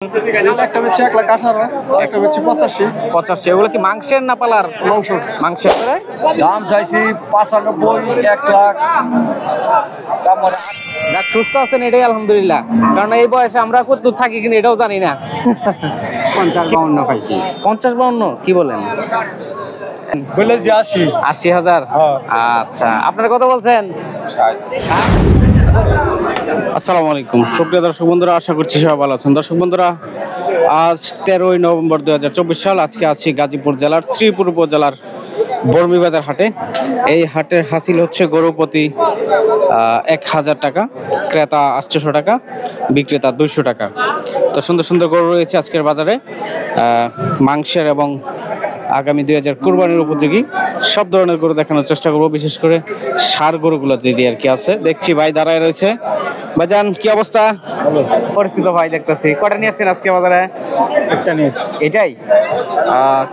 একটা বেচে 1,18,000, একটা বেচে 85। এগুলো কি মাংসের না পালার? মাংসের। দাম চাইছি 95, 1 লাখ। তারপরে যাক, সুস্থ আছেন এটাই আলহামদুলিল্লাহ, কারণ এই বয়সে আমরা কত দূর থাকি কিনা এটাও জানি না। 50-52 পাইছি। 50-52 কি বলেন? বলেছি 80,000। আচ্ছা, আপনারা কত বলছেন? আসসালামু আলাইকুম সুপ্রিয় দর্শক বন্ধুরা, আশা করছি সবাই ভালো আছেন। দর্শক বন্ধুরা, আজ 13ই নভেম্বর 2024 সাল। আজকে আছি গাজীপুর জেলার শ্রীপুর উপজেলার বর্মীবাজার হাটে। এই হাটের হাসিল হচ্ছে গরু প্রতি 1000 টাকা, ক্রেতা 800 টাকা, বিক্রেতা 200 টাকা। তো সুন্দর সুন্দর গরু রয়েছে আজকের বাজারে, মাংসের এবং আগামী 2000 কুরবানির উপযোগী সব ধরনের গরু দেখানোর চেষ্টা করবো। বিশেষ করে ষাঁড় গরুগুলো যেটি আর কি আছে। দেখছি ভাই দাঁড়ায় রয়েছে। ভাইজান কি অবস্থা? পরিচিত ভাই দেখতেছি। কটা নিয়ে আসছেন আজকে বাজারে? একটা নিয়ে। এটাই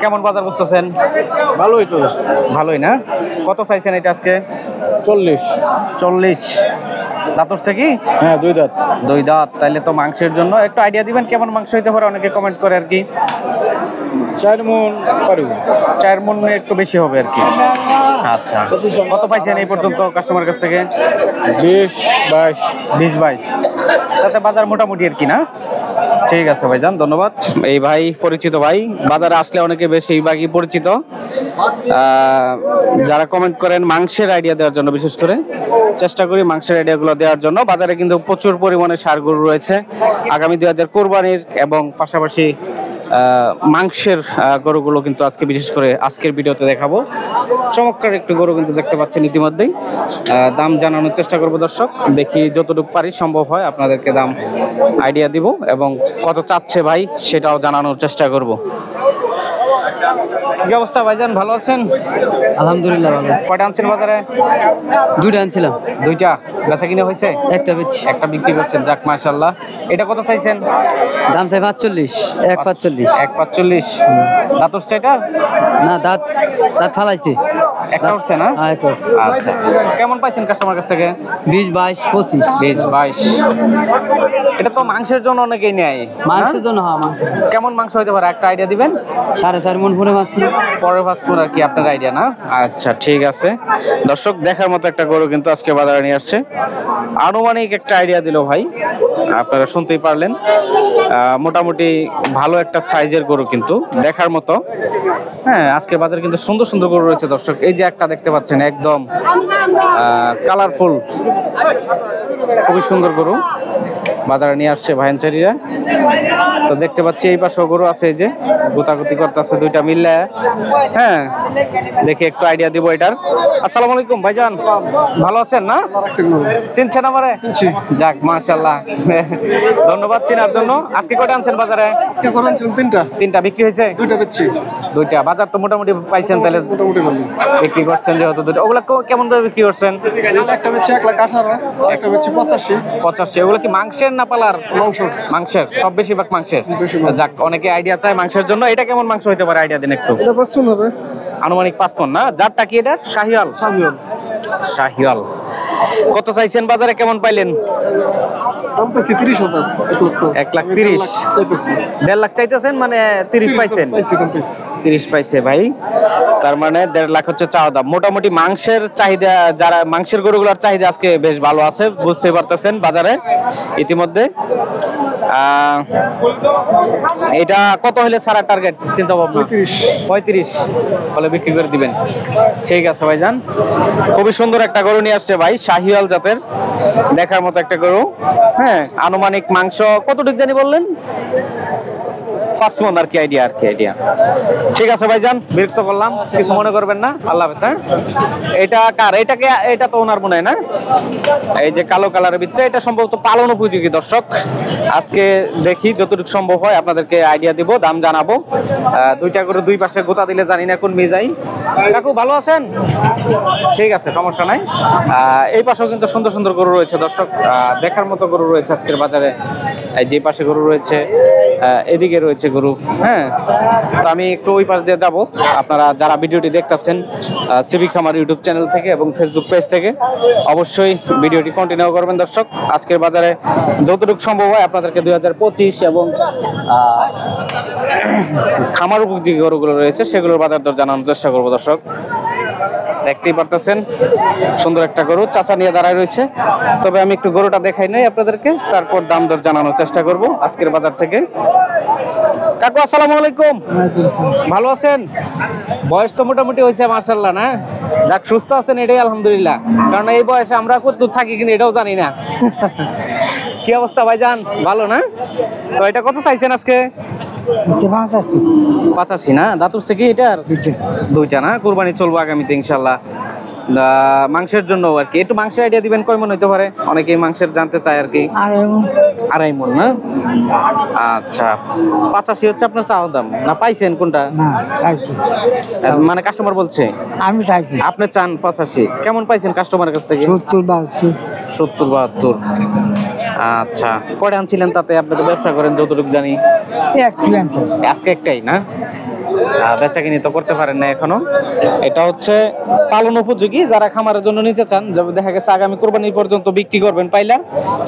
কেমন বাজার বুঝতেছেন? ভালোই তো। ভালোই না? কত চাইছেন এটা আজকে? 40। দাঁত উঠছে কি? হ্যাঁ, 2 দাঁত। 2 দাঁত। তাইলে তো মাংসের জন্য একটু আইডিয়া দিবেন কেমন মাংস হইতে পারে? অনেকে কমেন্ট করে আর কি। 4 মণ পারবো। 4 মণ একটু বেশি হবে আর কি। আচ্ছা, কত পাইছেন এই পর্যন্ত কাস্টমার কাছ থেকে? 20-22। তাতে বাজার মোটামুটি আর কি না? ঠিক আছে ভাইজান, ধন্যবাদ। এই ভাই পরিচিত ভাই, বাজারে আসলে অনেকে বেশিরভাগই পরিচিত। যারা কমেন্ট করেন মাংসের আইডিয়া দেওয়ার জন্য, বিশেষ করে চেষ্টা করি মাংসের আইডিয়াগুলো দেওয়ার জন্য। বাজারে কিন্তু প্রচুর পরিমাণে ষাঁড় গরু রয়েছে আগামী 2000 কোরবানির, এবং পাশাপাশি মাংসের গরুগুলো কিন্তু আজকে বিশেষ করে আজকের ভিডিওতে দেখাবো। চমৎকার একটু গরু কিন্তু দেখতে পাচ্ছেন ইতিমধ্যেই। দাম জানানোর চেষ্টা করব দর্শক, দেখি যতটুকু পারি সম্ভব হয় আপনাদেরকে দাম আইডিয়া দিব, এবং কত চাচ্ছে ভাই সেটাও জানানোর চেষ্টা করব। কি অবস্থা ভাইজান, ভালো আছেন? আলহামদুলিল্লাহ ভালো আছি। কয়টা আনছেন বাজারে? 2টা আনছিলাম। 2টা বেচা কিনে হয়েছে? একটা বেচি। একটা বিক্রি করছেন, যাক মাশাআল্লাহ। এটা কত চাইছেন? দাম চাই 45, 1.45। 1.45। দাঁত উঠছে এটা? না, দাঁত ফালাইছে। একটা উঠছে না? হ্যাঁ, এটা আচ্ছা, কেমন পাইছেন কাস্টমার কাছ থেকে? 20, 22, 25। 20, 22। এটা তো মাংসের জন্য অনেকেই নেয়। মাংসের জন্য। হ্যাঁ, মাংস। কেমন মাংস হইতে পারে একটা আইডিয়া দিবেন? 4.5 মণ পরে মাছ। পরের ভাস্কর আর কি আপনার আইডিয়া না? আচ্ছা, ঠিক আছে। দর্শক দেখার মতো একটা গরু কিন্তু আজকে বাজারে নিয়ে আসছে। আনুমানিক একটা আইডিয়া দিল ভাই, আপনারা শুনতেই পারলেন। মোটামুটি ভালো একটা সাইজের গরু কিন্তু দেখার মতো। হ্যাঁ, আজকে বাজারে কিন্তু সুন্দর সুন্দর গরু রয়েছে দর্শক। এই যে একটা দেখতে পাচ্ছেন একদম কালারফুল, খুবই সুন্দর গরু বাজারে নিয়ে আসছে ভাইনচারীরা। তো দেখতে পাচ্ছি এই পাশেও গরু আছে, এই যে গোতাগুতি করতেছে 2টা মিললে। হ্যাঁ, দেখি একটু আইডিয়া দিব এটার। আসসালামু আলাইকুম ভাইজান, ভালো আছেন না? চিনছেন আমারে? যাক মাশাআল্লাহ, ধন্যবাদ চেনার জন্য। আজকে কয়টা আনছেন বাজারে? আজকে কোন আনছিলাম 3টা। 3টা বিক্রি হয়েছে? 2টা বেচছি। 2টা। বাজার তো মোটামুটি পাইছেন তাহলে? মোটামুটি ভালো বিক্রি করছেন যেহেতু 2টা। ওগুলা কেমন দামে বিক্রি করছেন? একটা বেচে 1,18,000, একটা বেচে 85। 85। এগুলো কি মাংসের না পালার? মাংসের। সব বেশিরভাগ মাংসের। যাক, অনেকে আইডিয়া চায় মাংসের জন্য। এটা কেমন মাংস হইতে পারে আইডিয়া দিন একটু। এটা 5 মণ হবে। আনুমানিক 5 মণ না? জাতটা কি এটা? শাহিওয়াল। কত চাইছেন বাজারে, কেমন পাইলেন? দাম পাইছি 30,000। 1,30,000 চাইতেছি। 1.5 লাখ চাইতেছেন, মানে 30 পাইছেন? 30 পাইছে ভাই, তার মানে 1.5 লাখ হচ্ছে চাওয়া দাম। মোটামুটি মাংসের চাহিদা, যারা মাংসের গরুগুলোর চাহিদা আজকে বেশ ভালো আছে, বুঝতে পারতেছেন বাজারে ইতিমধ্যে। এটা কত হলে ছাড়ার টার্গেট চিন্তা ভাবনা? 35 হলে বিক্রি করে দিবেন। ঠিক আছে ভাইজান, খুবই সুন্দর একটা গরু নিয়ে আসছে ভাই, শাহিওয়াল জাতের, দেখার মতো একটা গরু। হ্যাঁ, আনুমানিক মাংস কতটুকু জানি বললেন? 5 মণ আর কি আইডিয়া। ঠিক আছে ভাইজান, বিরক্ত করলাম, কিছু মনে করবেন না। আল্লাহ হাফেজ। হ্যাঁ, এটা কার? এটা তো ওনার মনে হয় না? এই যে কালো কালারের ভিতরে, এটা সম্ভবত পালন উপযোগী দর্শক। আজকে দেখি যতটুকু সম্ভব হয় আপনাদেরকে আইডিয়া দিব, দাম জানাবো। 2টা করে 2 পাশে গোতা দিলে জানি না কোন মিজাই। কাকু ভালো আছেন? ঠিক আছে, সমস্যা নাই। এই পাশেও কিন্তু সুন্দর সুন্দর গরু রয়েছে দর্শক, দেখার মতো গরু রয়েছে আজকের বাজারে। যে পাশে গরু রয়েছে এদিকে রয়েছে গরু। হ্যাঁ, তো আমি একটু ওই পাশ দিয়ে যাব। আপনারা যারা ভিডিওটি দেখতেছেন সিবি খামার ইউটিউব চ্যানেল থেকে এবং ফেসবুক পেজ থেকে অবশ্যই ভিডিওটি কন্টিনিউ করবেন দর্শক। আজকের বাজারে যতটুকু সম্ভব হয় আপনাদেরকে 2025 এবং খামার উপযোগী গরুগুলো রয়েছে সেগুলোর বাজার দর জানানোর চেষ্টা করবো দর্শক। দেখতেই পারতেছেন সুন্দর একটা গরু চাচা নিয়ে দাঁড়ায় রয়েছে। তবে আমি একটু গরুটা দেখাই নাই আপনাদেরকে, তারপর দাম দর জানানোর চেষ্টা করব আজকের বাজার থেকে। কাকু আসসালামু আলাইকুম, ভালো আছেন? বয়স তো মোটামুটি হয়েছে মাশাআল্লাহ, না? যাক, সুস্থ আছেন এটাই আলহামদুলিল্লাহ, কারণ এই বয়সে আমরা কতদূর থাকি কিনা এটাও জানি না। কি অবস্থা ভাইজান, ভালো না? তো এটা কত চাইছেন আজকে? 85 না? দাঁত উঠছে কি এটার? দুইটা না? কুরবানি চলবো আগামীতে ইনশাল্লাহ। মাংসের জন্য আর কি একটু মাংসের আইডিয়া দিবেন, কয় মন হইতে পারে? অনেকেই মাংসের জানতে চায় আর কি। 2.5 মন না? আচ্ছা, 85 হচ্ছে আপনার চাওয়া দাম, না পাইছেন কোনটা? মানে কাস্টমার বলছে আমি চাইছি আপনি চান 85, কেমন পাইছেন কাস্টমারের কাছ থেকে? 70-72। আচ্ছা, কয়টা আনছিলেন তাতে? আপনি তো ব্যবসা করেন যতটুকু জানি। আজকে একটাই না? বেচা কিনি তো করতে পারেন না এখনো। এটা হচ্ছে পালন উপযোগী, যারা খামারের জন্য নিতে চান, দেখা গেছে আগামী কুরবানি পর্যন্ত বিক্রি করবেন পাইলা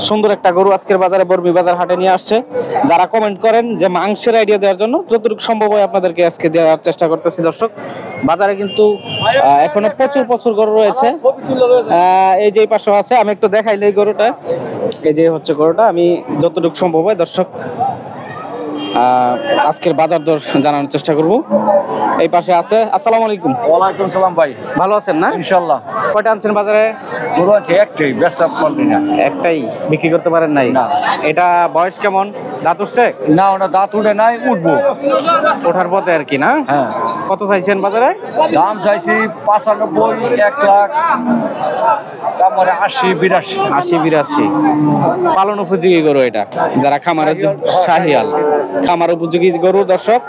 সুন্দর একটা গরু আজকের বাজারে বর্মি বাজার হাটে নিয়ে আসছে। যারা কমেন্ট করেন যে মাংসের আইডিয়া দেওয়ার জন্য, যতটুকু সম্ভব হয় আপনাদেরকে আজকে দেওয়ার চেষ্টা করতেছি দর্শক। বাজারে কিন্তু এখনো প্রচুর প্রচুর গরু রয়েছে। এই যে পাশে আছে, আমি একটু দেখাইলে এই গরুটা, এই যে হচ্ছে গরুটা, আমি যতটুকু সম্ভব হয় দর্শক আজকের বাজার দর জানানোর চেষ্টা করব। এই পাশে আছে। আসসালামু আলাইকুম। ওয়ালাইকুম সালাম ভাই, ভালো আছেন না? ইনশাআল্লাহ। কয়টা আনছেন বাজারে? গরু আছে একটাই, ব্যস্ত করতে না। একটাই, বিক্রি করতে পারেন নাই? না। এটা বয়স কেমন? দাঁত উঠছে? না, ওটা দাঁত উঠে নাই, উঠবো ওঠার পথে আর কি, না? হ্যাঁ। কত চাইছেন বাজারে? দাম চাইছি 95, 1 লাখ, তারপরে 80-82। পালন উপযোগী গরু এটা, যারা খামারের শাহিয়াল খামার উপযোগী গরু দর্শক।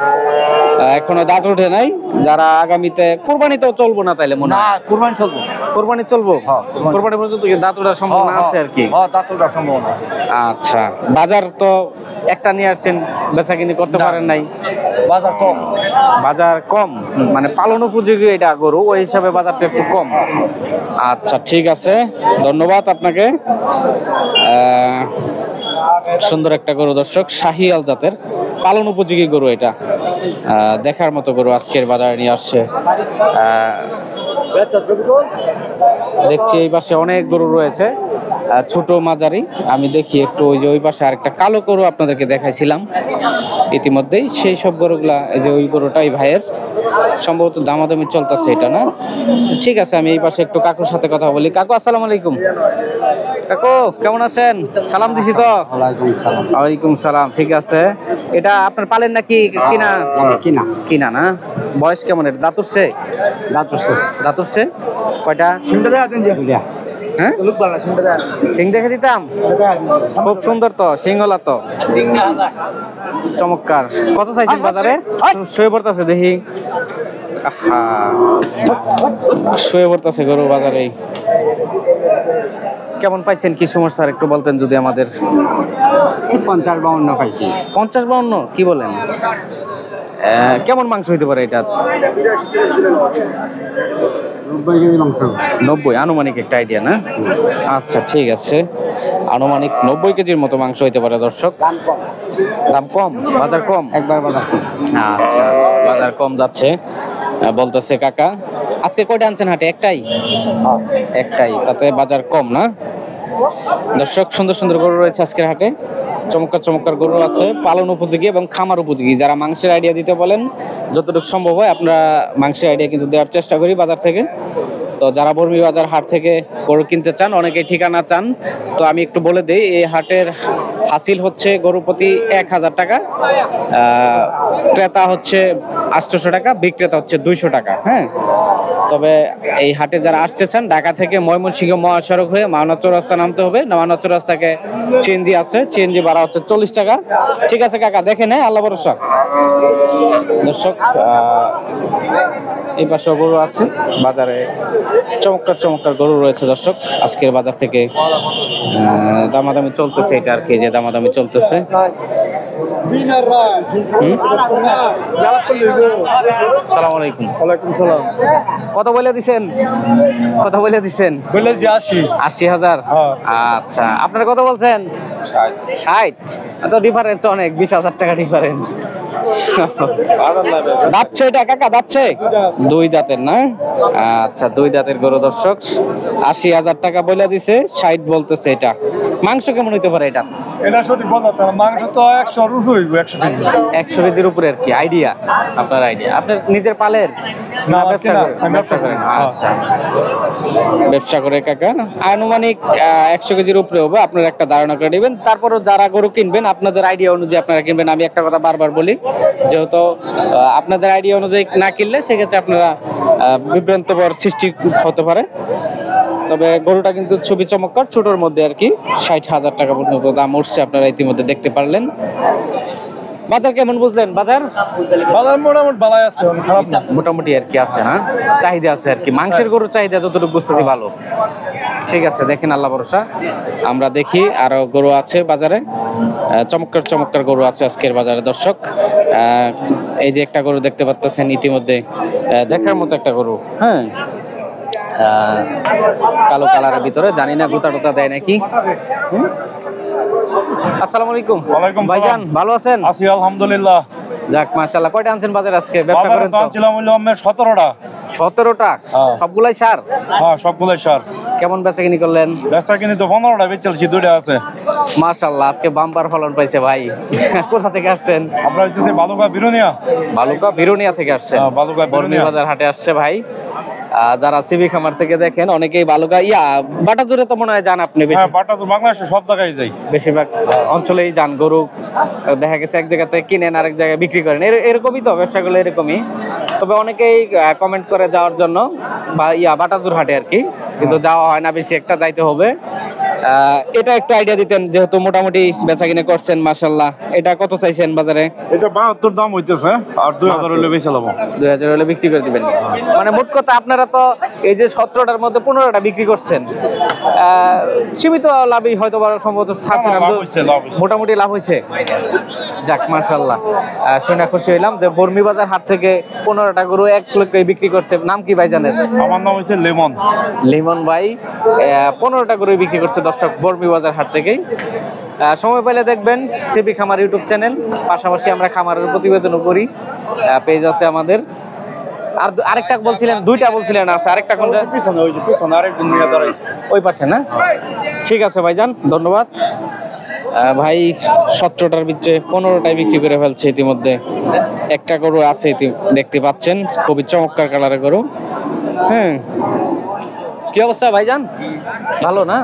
এখনো দাঁত ওঠে নাই, যারা আগামীতে কুরবানিতেও চলবো না তাইলে মনে না, হয়? কুরবানি চলবো। কুরবানি চলবো? হ্যাঁ, কুরবানি পর্যন্ত কি দাঁত ওঠার সম্ভাবনা আছে আর কি? হ্যাঁ, দাঁত ওঠার সম্ভাবনা আছে। আচ্ছা, বাজার তো একটা নিয়ে আসছেন, বেচাকিনি করতে পারেন নাই? বাজার কম। বাজার কম, মানে পালন উপযোগী এটা গরু, ওই হিসাবে বাজারটা একটু কম। আচ্ছা, ঠিক আছে, ধন্যবাদ আপনাকে। সুন্দর একটা গরু দর্শক, শাহিয়াল জাতের পালন উপযোগী গরু এটা। দেখার মতো গরু আজকের বাজারে নিয়ে আসছে। দেখছি এই পাশে অনেক গরু রয়েছে, ছোট মাঝারি। আমি দেখি একটু, ওই যে ওই পাশে আরেকটা কালো গরু আপনাদেরকে দেখাইছিলাম ইতিমধ্যেই, সেই সব গরুগুলা। এই যে ওই গরুটা এই ভাইয়ের, সম্ভবত দামাদামি চলতেছে এটা, না? ঠিক আছে, আমি এই পাশে একটু কাকুর সাথে কথা বলি। কাকু আসসালামু আলাইকুম। কাকু কেমন আছেন? সালাম দিছি তো? ওয়ালাইকুম সালাম। ঠিক আছে, এটা আপনার পালেন নাকি কিনা? কিনা না? বয়স কেমন? এটা দাঁত উঠছে? দাঁত উঠছে কয়টা? হ্যাঁ, সিং দেখে দিতাম। খুব সুন্দর তো, সিংহলা তো, চমৎকার। কত চাইছেন বাজারে? শুয়ে পড়তেছে দেখি, শুয়ে পড়তেছে গরু বাজারে। কেমন পাইছেন, কি সমস্যা একটু বলতেন যদি আমাদের। 50-52 পাইছি। 50-52? কি বলেন? কেমন মাংস হইতে পারে এটা? 90 আনুমানিক একটা আইডিয়া, না? আচ্ছা, ঠিক আছে, আনুমানিক 90 কেজির মতো মাংস হইতে পারে দর্শক। দাম কম, বাজার কম, একবার বাজার কম। আচ্ছা, বাজার কম যাচ্ছে বলতেছে কাকা। আজকে কয়টা আনছেন হাটে? একটাই, তাতে বাজার কম, না? দর্শক, সুন্দর সুন্দর গরু রয়েছে আজকের হাটে, চমৎকার চমৎকার গরু আছে, পালন উপযোগী এবং খামার উপযোগী। যারা মাংসের আইডিয়া দিতে বলেন, যতটুকু সম্ভব হয় আমরা মাংসের আইডিয়া কিন্তু দেওয়ার চেষ্টা করি বাজার থেকে। তো যারা বর্মি বাজার হাট থেকে গরু কিনতে চান, অনেকেই ঠিকানা চান, তো আমি একটু বলে দিই। এই হাটের হাসিল হচ্ছে গরু প্রতি 1000 টাকা, ক্রেতা হচ্ছে 800 টাকা, বিক্রেতা হচ্ছে 200 টাকা। হ্যাঁ, তবে এই হাটে যারা আসতে চান, ঢাকা থেকে ময়মনসিংহ মহাসড়ক হয়ে মাওনা চৌরাস্তা নামতে হবে। মাওনা চৌরাস্তাকে সিএনজি আছে, সিএনজি ভাড়া হচ্ছে 40 টাকা। ঠিক আছে কাকা, দেখে নেয়, আল্লাহ ভরসা। দর্শক, এই পাশে গরু আছে বাজারে, চমৎকার চমৎকার গরু রয়েছে দর্শক। আজকের বাজার থেকে দামাদামি চলতেছে, এটা আর কি, যে দামাদামি চলতেছে। সালাম আলাইকুম। ওয়ালাইকুম সালাম। কত বলে দিছেন? কত বলে দিছেন? বলেছি 80। 80,000। হ্যাঁ। আচ্ছা, আপনারা কত বলছেন? 60। তো ডিফারেন্স অনেক, 20,000 টাকা ডিফারেন্স। দাঁতছে এটা কাকা, দাঁতছে? দুই দাঁতের না? আচ্ছা, দুই দাঁতের গরু দর্শক। 80,000 টাকা বলে দিছে, 60 বলতেছে। এটা মাংস কেমন হইতে পারে এটা? এটা সঠিক বলতে মাংস তো 100 রুট হইব, 100 কেজি। 100 কেজির উপরে আর কি আইডিয়া? আপনার আইডিয়া, আপনার নিজের পালের না, ব্যবসা কিনা, করেন? ব্যবসা করেন, হ্যাঁ। আচ্ছা। ব্যবসা করে কাকা আনুমানিক 100 কেজির উপরে হবে, আপনার একটা ধারণা করে নেবেন। তারপরও যারা গরু কিনবেন আপনাদের আইডিয়া অনুযায়ী আপনারা কিনবেন। আমি একটা কথা বারবার বলি, যেহেতু আপনাদের আইডিয়া অনুযায়ী না কিনলে সেক্ষেত্রে আপনারা বিভ্রান্তকর সৃষ্টি হতে পারে। তবে গরুটা কিন্তু ছবি চমৎকার, ছোটর মধ্যে আর কি। 60,000 টাকা পর্যন্ত দাম উঠছে, আপনারা ইতিমধ্যে দেখতে পারলেন। বাজার কেমন বুঝলেন? বাজার মোটামুটি ভালোই আছে, খারাপ না। মোটামুটি আর কি আছে, না চাহিদা আছে আর কি। মাংসের গরুর চাহিদা যতটুকু বুঝতেছি ভালো। ঠিক আছে, দেখেন, আল্লাহ ভরসা। আমরা দেখি আরো গরু আছে বাজারে, চমৎকার চমৎকার গরু আছে আজকের বাজারে দর্শক। এই যে একটা গরু দেখতে পাচ্ছেন ইতিমধ্যে, দেখার মতো একটা গরু। হ্যাঁ, কালো কালারের ভিতরে, জানি না গোটা টোতা দেয় নাকি। আসসালামু আলাইকুম। ওয়ালাইকুম সালাম। ভাইজান ভালো আছেন? আছি আলহামদুলিল্লাহ। যাক মাশাআল্লাহ। কয়টা আনছেন বাজারে আজকে? ব্যবসা বাজারে করেন তো তো? আনছিলাম হইলো আমরা 17টা। 17টা? হ্যাঁ। সবগুলাই সার? হ্যাঁ, সবগুলাই সার। কেমন বেচাকিনি করলেন? বেচা কিনি তো 15টা বেচেছি, 2টা আছে। মাশাআল্লাহ, আজকে বাম্পার ফলন পাইছে ভাই। কোথা থেকে আসছেন? আমরা হচ্ছে বালুকা বিরুনিয়া। বালুকা বিরুনিয়া থেকে আসছেন? হ্যাঁ, বালুকা বিরুনিয়া বাজার হাটে আসছে ভাই। যারা সিবি খামার থেকে দেখেন, অনেকেই বালুকা বাটাজোরে তো মনে হয় যান আপনি বেশি? হ্যাঁ, বাটা তো বাংলাদেশে সব জায়গায় যাই। বেশিরভাগ অঞ্চলেই যান। গরু দেখা গেছে এক জায়গাতে কিনেন, আরেক জায়গায় বিক্রি করেন, এরকমই তো ব্যবসাগুলো এরকমই। তবে অনেকেই কমেন্ট করে যাওয়ার জন্য, বা বাটাজোর হাটে আর কি, কিন্তু যাওয়া হয় না বেশি একটা, যাইতে হবে। এটা একটু আইডিয়া দিতেন, যেহেতু মোটামুটি বেচা কিনে করছেন মাশাআল্লাহ। এটা কত চাইছেন বাজারে? এটা 72 দাম হইতেছে, আর 2000 হইলে বেচে লাভ। 2000 হলে বিক্রি করে দিবেন। মানে মোট কথা আপনারা তো এই যে 17টার মধ্যে 15টা বিক্রি করছেন, সীমিত লাভই হয়তো সম্ভবত ছাড়ছেন। মোটামুটি লাভ হয়েছে, যাক মাশাআল্লাহ। শুনে খুশি হইলাম যে বর্মি বাজার হাট থেকে 15টা গরু 1 লক্ষে বিক্রি করছে। নাম কি ভাই জানেন? আমার নাম হচ্ছে লেমন। লিমন ভাই 15টা গরু বিক্রি করছে দর্শক, বর্মি বাজার হাট থেকেই। সময় পেলে দেখবেন সিবি খামার ইউটিউব চ্যানেল, পাশাপাশি আমরা খামারের প্রতিবেদনও করি, পেজ আছে আমাদের। আর আরেকটা বলছিলেন, 2টা বলছিলেন আছে, আরেকটা কোনটা? পিছনে ওই যে পিছনে আরেকজন নিয়ে দাঁড়াইছে ওই পাশে না? ঠিক আছে ভাইজান, ধন্যবাদ। ভাই 17টার ভিতরে 15টাই বিক্রি করে ফেলছে ইতিমধ্যে। একটা গরু আছে দেখতে পাচ্ছেন, খুবই চমৎকার কালারের গরু। হ্যাঁ, কি অবস্থা ভাইজান? ভালো না?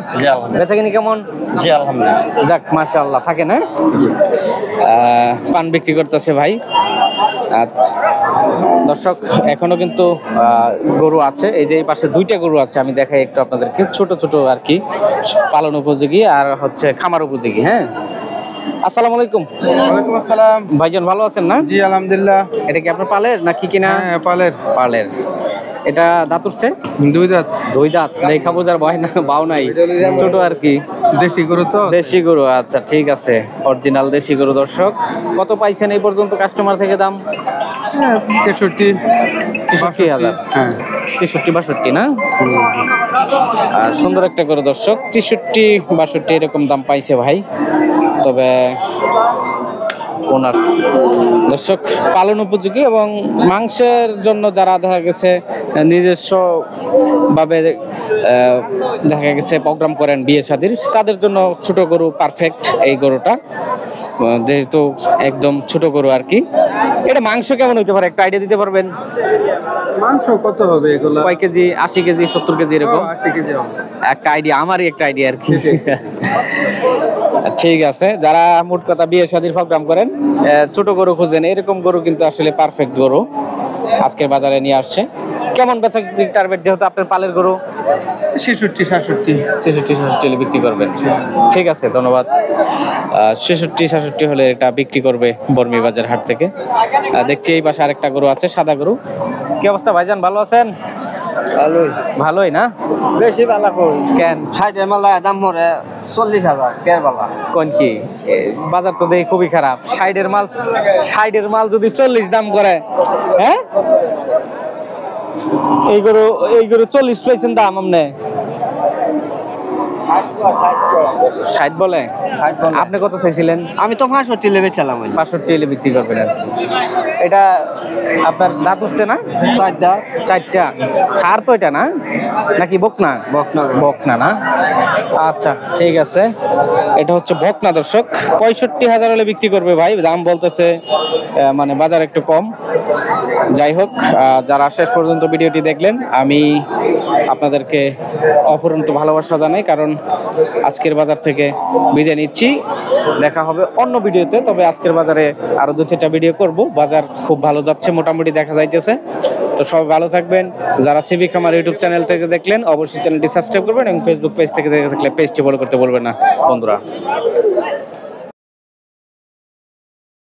বেচাকিনি কেমন? জি আলহামদুলিল্লাহ। যাক মাশাআল্লাহ। থাকে না? পান বিক্রি করতেছে ভাই। দর্শক এখনো কিন্তু গরু আছে, এই যে এই পাশে 2টা গরু আছে, আমি দেখাই একটু আপনাদেরকে। ছোট ছোট আর কি, পালন উপযোগী আর হচ্ছে খামার উপযোগী। হ্যাঁ, আসসালামু আলাইকুম। ওয়ালাইকুম আসসালাম। ভাইজান ভালো আছেন না? জি আলহামদুলিল্লাহ। এটা কি আপনার পালের নাকি কিনা? হ্যাঁ, পালের। পালের। এটা দাঁত উঠছে? 2 দাঁত। 2 দাঁত। দেখা বোঝার ভয় না, বাও নাই, ছোট আর কি। দেশি গরু তো। দেশি গরু, আচ্ছা ঠিক আছে, অরিজিনাল দেশি গরু। দর্শক কত পাইছেন এই পর্যন্ত কাস্টমার থেকে দাম? 63,000। হ্যাঁ, 63-62 না? আর সুন্দর একটা গরু দর্শক, 63-62 এরকম দাম পাইছে ভাই। তবে ওনার দর্শক পালন উপযোগী এবং মাংসের জন্য যারা দেখা গেছে নিজস্ব ভাবে দেখা গেছে প্রোগ্রাম করেন বিয়ে শাদীর, তাদের জন্য ছোট গরু পারফেক্ট এই গরুটা, যেহেতু একদম ছোট গরু আর কি। এটা মাংস কেমন হইতে পারে একটা আইডিয়া দিতে পারবেন? মাংস কত হবে এগুলো? কয় কেজি? 80 কেজি, 70 কেজি এরকম? 80 কেজি হবে। একটা আইডিয়া, আমারই একটা আইডিয়া আর কি। ঠিক আছে, যারা মোট কথা বিয়ে শাদীর প্রোগ্রাম করেন, ছোট গরু খুঁজেন, এরকম গরু কিন্তু আসলে পারফেক্ট গরু আজকের বাজারে নিয়ে আসছে। কেমন বেচা টার্গেট, যেহেতু আপনার পালের গরু? 66-67 বিক্রি করবেন। ঠিক আছে, ধন্যবাদ। 66-67 হলে এটা বিক্রি করবে বর্মি বাজার হাট থেকে। দেখছি এই পাশে আরেকটা গরু আছে, সাদা গরু। কি অবস্থা ভাইজান, ভালো আছেন? ভালোই। ভালোই না? বেশি ভালো কই। কেন? 60 এর মালা দাম মরে 40,000 কেরবালা। কোন কি বাজার তো দেখি খুবই খারাপ। সাইডের মাল যদি 40 দাম করে, হ্যাঁ এই গরু 40 পাইছেন দাম আপনি? 60 বলে? আপনি কত চাইছিলেন? আমি তো 65 লেবে চালাম। 65 এলে বিক্রি করবেন আর কি। এটা আপনার দাঁত হচ্ছে না? 4টা। সার তো এটা না নাকি বকনা? বকনা না। আচ্ছা ঠিক আছে, এটা হচ্ছে বকনা দর্শক। 65,000 হলে বিক্রি করবে ভাই, দাম বলতেছে মানে বাজার একটু কম। যাই হোক, যারা শেষ পর্যন্ত ভিডিওটি দেখলেন আমি আপনাদেরকে অপরন্ত ভালোবাসা জানাই, কারণ আজকের বাজার থেকে বিদায় নিচ্ছি। দেখা হবে অন্য ভিডিওতে। তবে আজকের বাজারে আরো 2-4টা ভিডিও করব। বাজার খুব ভালো যাচ্ছে, মোটামুটি দেখা যাইতেছে। তো সবাই ভালো থাকবেন। যারা সিবি খামার ইউটিউব চ্যানেল থেকে দেখলেন অবশ্যই চ্যানেলটি সাবস্ক্রাইব করবেন এবং ফেসবুক পেজ থেকে দেখলে পেজটি ফলো করতে বলবেন না বন্ধুরা।